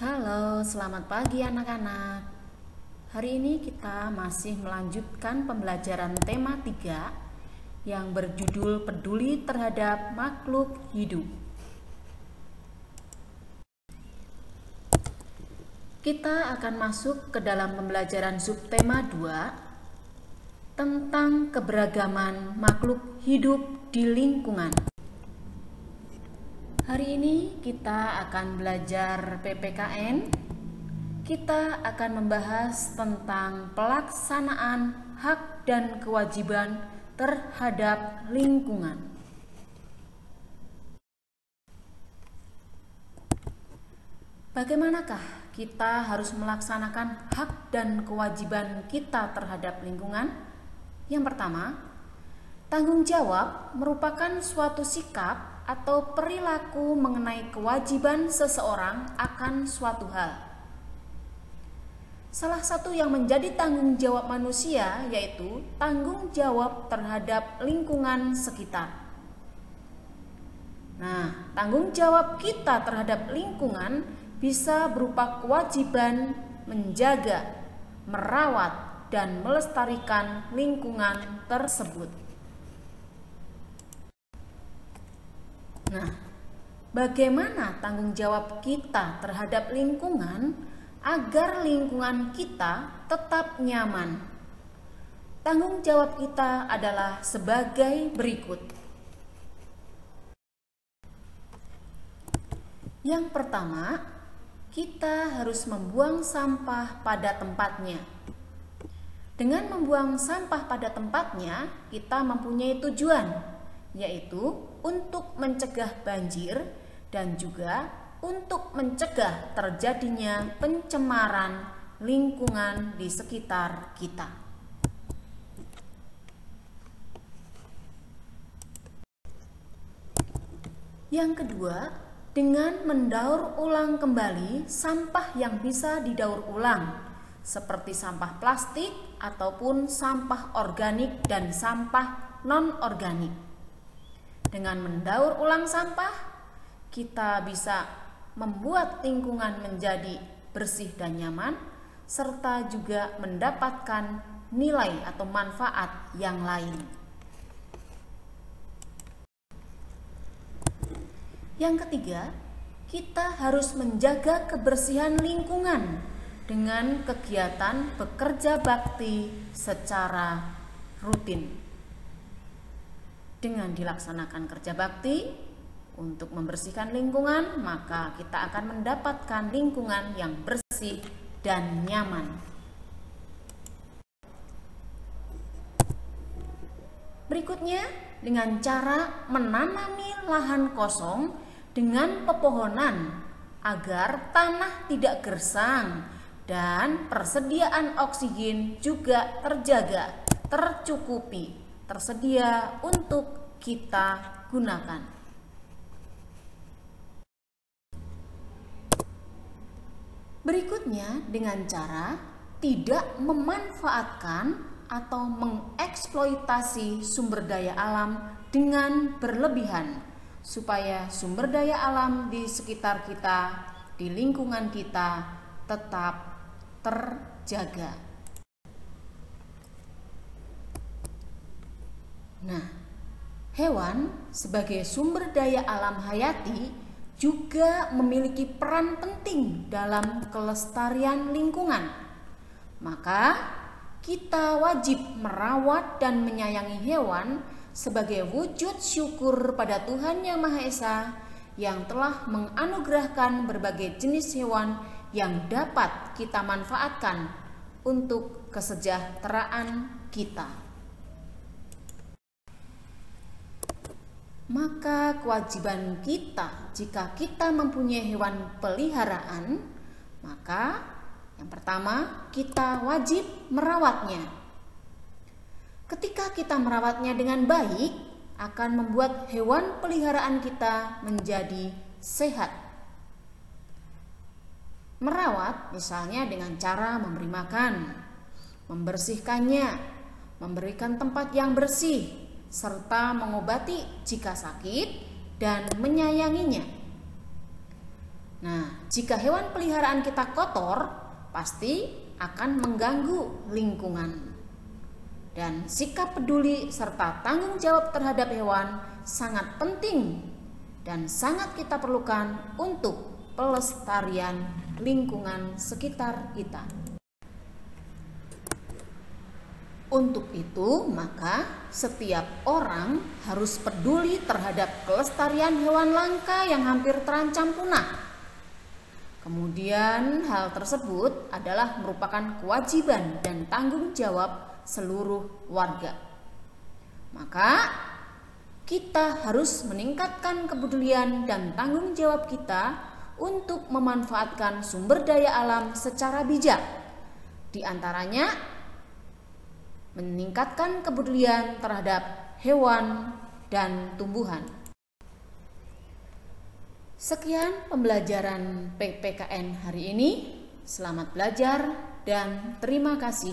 Halo, selamat pagi anak-anak. Hari ini kita masih melanjutkan pembelajaran tema 3 yang berjudul peduli terhadap makhluk hidup. Kita akan masuk ke dalam pembelajaran subtema 2 tentang keberagaman makhluk hidup di lingkungan. Hari ini kita akan belajar PPKN. Kita akan membahas tentang pelaksanaan hak dan kewajiban terhadap lingkungan. Bagaimanakah kita harus melaksanakan hak dan kewajiban kita terhadap lingkungan? Yang pertama, tanggung jawab merupakan suatu sikap atau perilaku mengenai kewajiban seseorang akan suatu hal. Salah satu yang menjadi tanggung jawab manusia yaitu tanggung jawab terhadap lingkungan sekitar. Nah, tanggung jawab kita terhadap lingkungan bisa berupa kewajiban menjaga, merawat, dan melestarikan lingkungan tersebut. Nah, bagaimana tanggung jawab kita terhadap lingkungan agar lingkungan kita tetap nyaman? Tanggung jawab kita adalah sebagai berikut. Yang pertama, kita harus membuang sampah pada tempatnya. Dengan membuang sampah pada tempatnya, kita mempunyai tujuan, yaitu untuk mencegah banjir dan juga untuk mencegah terjadinya pencemaran lingkungan di sekitar kita. Yang kedua, dengan mendaur ulang kembali sampah yang bisa didaur ulang, seperti sampah plastik ataupun sampah organik dan sampah non-organik. Dengan mendaur ulang sampah, kita bisa membuat lingkungan menjadi bersih dan nyaman, serta juga mendapatkan nilai atau manfaat yang lain. Yang ketiga, kita harus menjaga kebersihan lingkungan dengan kegiatan bekerja bakti secara rutin. Dengan dilaksanakan kerja bakti untuk membersihkan lingkungan, maka kita akan mendapatkan lingkungan yang bersih dan nyaman. Berikutnya, dengan cara menanami lahan kosong dengan pepohonan agar tanah tidak gersang dan persediaan oksigen juga terjaga, tercukupi, tersedia untuk kita gunakan. Berikutnya, dengan cara tidak memanfaatkan atau mengeksploitasi sumber daya alam dengan berlebihan, supaya sumber daya alam di sekitar kita, di lingkungan kita tetap terjaga. Nah, hewan sebagai sumber daya alam hayati juga memiliki peran penting dalam kelestarian lingkungan. Maka, kita wajib merawat dan menyayangi hewan sebagai wujud syukur pada Tuhan Yang Maha Esa yang telah menganugerahkan berbagai jenis hewan yang dapat kita manfaatkan untuk kesejahteraan kita. Maka kewajiban kita jika kita mempunyai hewan peliharaan, maka yang pertama kita wajib merawatnya. Ketika kita merawatnya dengan baik, akan membuat hewan peliharaan kita menjadi sehat. Merawat misalnya dengan cara memberi makan, membersihkannya, memberikan tempat yang bersih, serta mengobati jika sakit dan menyayanginya. Nah, jika hewan peliharaan kita kotor, pasti akan mengganggu lingkungan. Dan sikap peduli serta tanggung jawab terhadap hewan sangat penting dan sangat kita perlukan untuk pelestarian lingkungan sekitar kita. Untuk itu, maka setiap orang harus peduli terhadap kelestarian hewan langka yang hampir terancam punah. Kemudian, hal tersebut adalah merupakan kewajiban dan tanggung jawab seluruh warga. Maka, kita harus meningkatkan kepedulian dan tanggung jawab kita untuk memanfaatkan sumber daya alam secara bijak. Di antaranya, meningkatkan kepedulian terhadap hewan dan tumbuhan. Sekian pembelajaran PPKN hari ini. Selamat belajar dan terima kasih.